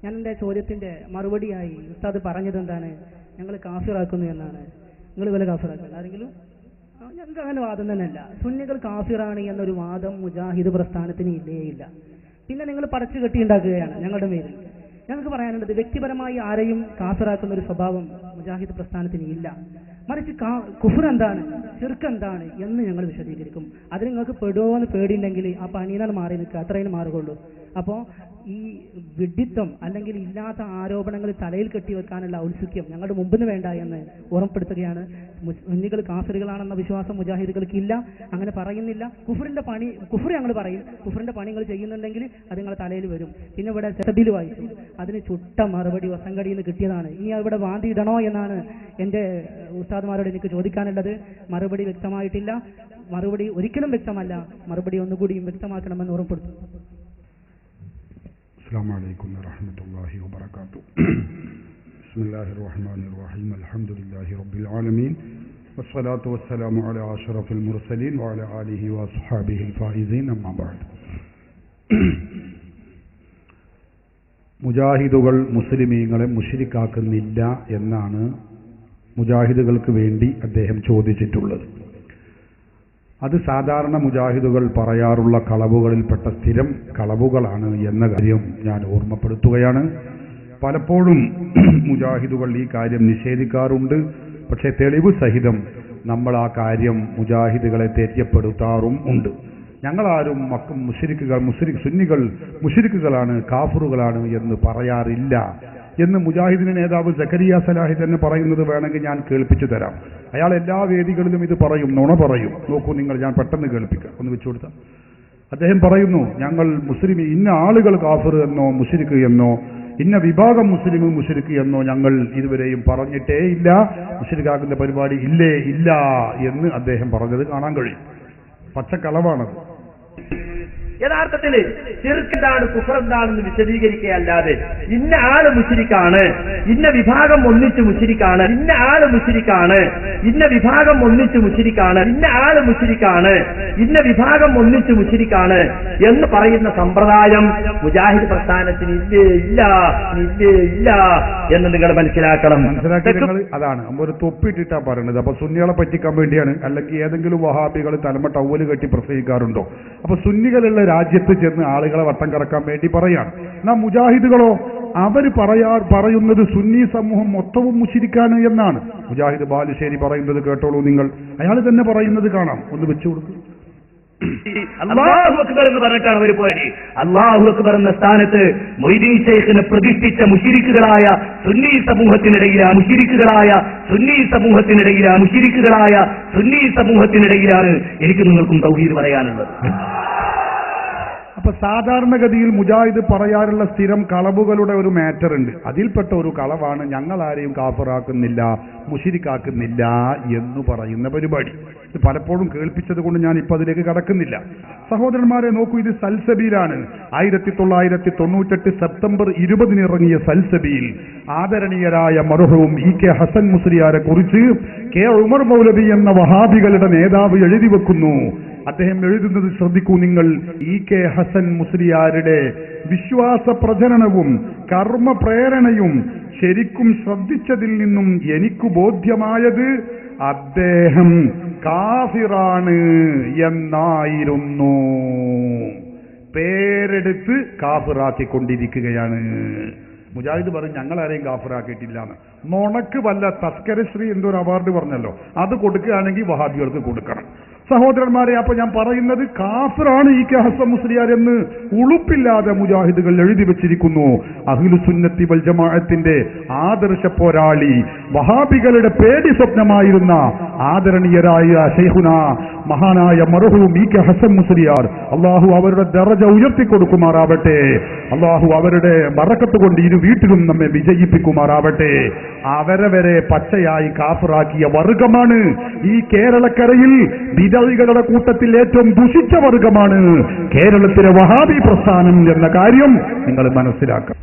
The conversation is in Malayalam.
ഞാൻ എൻ്റെ ചോദ്യത്തിൻ്റെ മറുപടിയായി ഉസ്താദ് പറഞ്ഞത് എന്താണ്? ഞങ്ങൾ കാഫിറാക്കുന്നു എന്നാണ്. നിങ്ങൾ വല്ല കാഫിറാക്കുക ആരെങ്കിലും? ഞങ്ങൾക്ക് അങ്ങനെ വാദം തന്നെയല്ല. സുന്നികൾ കാഫിറാണ് എന്നൊരു വാദം മുജാഹിദ് പ്രസ്ഥാനത്തിന് ഇല്ല. പിന്നെ നിങ്ങൾ പടച്ചു കെട്ടിയുണ്ടാക്കുകയാണ് ഞങ്ങളുടെ മേലിൽ. ഞങ്ങൾക്ക് പറയാനുള്ളത്, വ്യക്തിപരമായി ആരെയും കാഫിറാക്കുന്ന ഒരു സ്വഭാവം മുജാഹിദ് പ്രസ്ഥാനത്തിന് ഇല്ല. മറിച്ച് കുഫ്ർ എന്താണ്, ശിർക്ക് എന്താണ് എന്ന് ഞങ്ങൾ വിശദീകരിക്കും. അതിന് നിങ്ങൾക്ക് പെടുമോ എന്ന് പേടിയുണ്ടെങ്കിൽ ആ പണിയിൽ മാറി നിൽക്കുക, അത്രയും മാറുകയുള്ളൂ. അപ്പോൾ ഈ വിഡ്ഢിത്വം അല്ലെങ്കിൽ ഇല്ലാത്ത ആരോപണങ്ങൾ തലയിൽ കെട്ടിവെക്കാനുള്ള ഔത്സുക്യം ഞങ്ങളുടെ മുമ്പിന് വേണ്ട എന്ന് ഓർമ്മപ്പെടുത്തുകയാണ്. സുന്നികൾ കാഫിറുകളാണെന്ന വിശ്വാസം മുജാഹിദുകൾക്കില്ല, അങ്ങനെ പറയുന്നില്ല. കുഫ്ർ ഞങ്ങൾ പറയും. കുഫ്റിന്റെ പണികൾ ചെയ്യുന്നുണ്ടെങ്കിൽ അത് നിങ്ങളുടെ തലയിൽ വരും. പിന്നെ ഇവിടെ തെബിൽ വായിച്ചു, അതിന് ചുട്ട മറുപടി വസങ്കടിയിൽ നിന്ന് കിട്ടിയതാണ്. ഇനി അവിടെ വാന്തി ഇടണോ എന്നാണ് എൻ്റെ ഉസ്താദ്മാരോട് എനിക്ക് ചോദിക്കാനുള്ളത്. മറുപടി വ്യക്തമായിട്ടില്ല. മറുപടി ഒരിക്കലും വ്യക്തമല്ല. മറുപടി ഒന്നുകൂടിയും വ്യക്തമാക്കണമെന്ന് ഓർമ്മപ്പെടുത്തും. السلام عليكم ورحمة الله وبركاته. بسم الله الرحمن الرحيم. الحمد لله رب العالمين والصلاة والسلام على أشرف المرسلين وعلى آله وأصحابه الفائزين. أما بعد. മുജാഹിദുകൾ മുസ്ലിമീങ്ങളെ മുശ്രിക്കാക്കുന്നില്ല എന്നാണ് മുജാഹിദുകൾക്ക് വേണ്ടി അദ്ദേഹം ചോദിച്ചിട്ടുള്ളത്. അത് സാധാരണ മുജാഹിദുകൾ പറയാറുള്ള കളവുകളിൽപ്പെട്ട സ്ഥിരം കളവുകളാണ് എന്ന കാര്യം ഞാൻ ഓർമ്മപ്പെടുത്തുകയാണ്. പലപ്പോഴും മുജാഹിദുകൾ ഈ കാര്യം നിഷേധിക്കാറുണ്ട്. പക്ഷേ തെളിവ് സഹിതം നമ്മൾ ആ കാര്യം മുജാഹിദുകളെ തെര്യപ്പെടുത്താറും ഉണ്ട്. ഞങ്ങളാരും സുന്നികൾ മുശ്രിക്കുകളാണ്, കാഫിറുകളാണ് എന്ന് പറയാറില്ല എന്ന് മുജാഹിദിന്റെ നേതാവ് സക്കരിയ സലാഹി തന്നെ പറയുന്നത് വേണമെങ്കിൽ ഞാൻ കേൾപ്പിച്ചു തരാം. അയാൾ എല്ലാ വേദികളിലും ഇത് പറയും, നുണ പറയും. നോക്കൂ നിങ്ങൾ, ഞാൻ പെട്ടെന്ന് കേൾപ്പിക്കാം, ഒന്ന് വെച്ചു കൊടുത്താൽ. അദ്ദേഹം പറയുന്നു, ഞങ്ങൾ ഇന്ന ആളുകൾ കാഫിർ എന്നോ മുശ്രിക്ക് എന്നോ ഇന്ന വിഭാഗം മുശ്രിക്ക് എന്നോ ഞങ്ങൾ ഇതുവരെയും പറഞ്ഞിട്ടേ ഇല്ല. മുശ്രിക്കാക്കുന്ന പരിപാടി ഇല്ല എന്ന് അദ്ദേഹം പറഞ്ഞത് കാണാൻ കഴിയും. പച്ചക്കളവാണത്. യഥാർത്ഥത്തിൽ ശിർക്ക് എന്താണ്, കുഫർ എന്താണെന്ന് വിശദീകരിക്കുകയല്ലാതെ ഇന്ന ആള് മുശ്രിക്കാണ്, ഇന്ന വിഭാഗം ഒന്നിച്ച് മുശ്രിക്കാണ്, ഇന്ന ആള് മുശ്രിക്കാണ്, ഇന്ന വിഭാഗം ഒന്നിച്ച് മുശ്രിക്കാണ്, ഇന്ന ആള് മുശ്രിക്കാണ്, ഇന്ന വിഭാഗം ഒന്നിച്ച് മുശ്രിക്കാണ് എന്ന് പറയുന്ന സമ്പ്രദായം മുജാഹിദ് പ്രസ്ഥാനത്തിന് ഇല്ല എന്ന് നിങ്ങൾ മനസ്സിലാക്കണം. അതാണ് ഒരു തൊപ്പിട്ടിട്ടാ പറയുന്നത്. അപ്പൊ സുന്നികളെ പറ്റിക്കാൻ വേണ്ടിയാണ്. അല്ലെങ്കിൽ ഏതെങ്കിലും വഹാബികൾ തലമ ടവല് കെട്ടി പ്രസംഗിക്കാറുണ്ടോ? അപ്പൊ സുന്നികളുള്ള രാജ്യത്ത് ചെന്ന് ആളുകളെ വട്ടം കറക്കാൻ വേണ്ടി പറയാണ്. എന്നാ മുജാഹിദുകളോ അവര് പറയുന്നത് സുന്നി സമൂഹം മൊത്തവും മുശ്രിക്കാണ് എന്നാണ്. മുജാഹിദ് ബാലുശ്ശേരി പറയുന്നത് കേട്ടോളൂ നിങ്ങൾ. അയാൾ തന്നെ പറയുന്നത് കാണാം, ഒന്ന് വെച്ചു കൊടുക്കും. അല്ലാഹു അക്ബർ എന്ന് പറഞ്ഞിട്ടാണ് അവർ പോയത്. അല്ലാഹു അക്ബർ എന്ന സ്ഥാനത്ത് മൊയ്തീൻ ശൈഖിനെ പ്രതിഷ്ഠിച്ച മുശ്രിക്കുകളായ സുന്നി സമൂഹത്തിനിടയിലാണ് എനിക്ക് നിങ്ങൾക്കും തൗഹീദ് പറയാനുള്ളത്. അപ്പൊ സാധാരണഗതിയിൽ മുജാഹിദ് പറയാറുള്ള സ്ഥിരം കളവുകളുടെ ഒരു മാറ്റർ ഉണ്ട്. അതിൽപ്പെട്ട ഒരു കളവാണ് ഞങ്ങൾ ആരെയും കാഫിറാക്കുന്നില്ല, മുശ്രിക്കാക്കുന്നില്ല എന്ന് പറയുന്ന പരിപാടി. ഇത് പലപ്പോഴും കേൾപ്പിച്ചത് കൊണ്ട് ഞാൻ ഇപ്പൊ അതിലേക്ക് കടക്കുന്നില്ല. സഹോദരന്മാരെ നോക്കൂ, ഇത് സൽസബീലാണ്. 1998 സെപ്റ്റംബർ 20 ഇറങ്ങിയ സൽസബീൽ ആദരണീയരായ മർഹൂം EK ഹസൻ മുസ്ലിയാരെ കുറിച്ച് K ഉമർ മൗലവി എന്ന വഹാബികളുടെ നേതാവ് എഴുതി വെക്കുന്നു. അദ്ദേഹം എഴുതുന്നത് ശ്രദ്ധിക്കൂ നിങ്ങൾ. EK ഹസൻ മുസ്ലിയാരുടെ വിശ്വാസ പ്രചരണവും കർമ്മ പ്രേരണയും ശരിക്കും ശ്രദ്ധിച്ചതിൽ നിന്നും എനിക്ക് ബോധ്യമായത് അദ്ദേഹം കാഫിറാണ് എന്നായിരുന്നു. പേരെടുത്ത് കാഫിറാക്കിക്കൊണ്ടിരിക്കുകയാണ്. മുജാഹിദ് പറയും ഞങ്ങൾ ആരെയും കാഫിറാക്കിയിട്ടില്ല എന്ന്. നുണക്ക് വല്ല തസ്കരശ്രീ എന്തൊരു അവാർഡ് പറഞ്ഞല്ലോ, അത് കൊടുക്കുകയാണെങ്കിൽ വഹാബികൾക്ക് കൊടുക്കണം. സഹോദരന്മാരെ, അപ്പൊ ഞാൻ പറയുന്നത് കാഫിറാണ് EK ഹസൻ മുസ്ലിയാർ എന്ന് ഉളുപ്പില്ലാതെ മുജാഹിദുകൾ എഴുതി വെച്ചിരിക്കുന്നു. അഹ്ലു സുന്നത്തി വൽ ജമാഅത്തിന്റെ ആദർശ പോരാളി, വഹാബികളുടെ പേടി സ്വപ്നമായിരുന്ന ആദരണീയരായ ശൈഖുന മഹാനായ മർഹൂം EK ഹസൻ മുസ്ലിയാർ, അള്ളാഹു അവരുടെ ദറജ ഉയർത്തിക്കൊടുക്കുമാറാവട്ടെ. അള്ളാഹു അവരുടെ ബറക്കത്ത് കൊണ്ട് ഇരു വീട്ടിലും നമ്മെ വിജയിപ്പിക്കുമാറാവട്ടെ. അവരെ പച്ചയായി കാഫിറാക്കിയ വർഗമാണ് ഈ കേരളക്കരയിൽ വിധവികളുടെ കൂട്ടത്തിൽ ഏറ്റവും ദുഷിച്ച വർഗമാണ് കേരളത്തിലെ വഹാബി പ്രസ്ഥാനം എന്ന കാര്യം നിങ്ങൾ മനസ്സിലാക്കണം.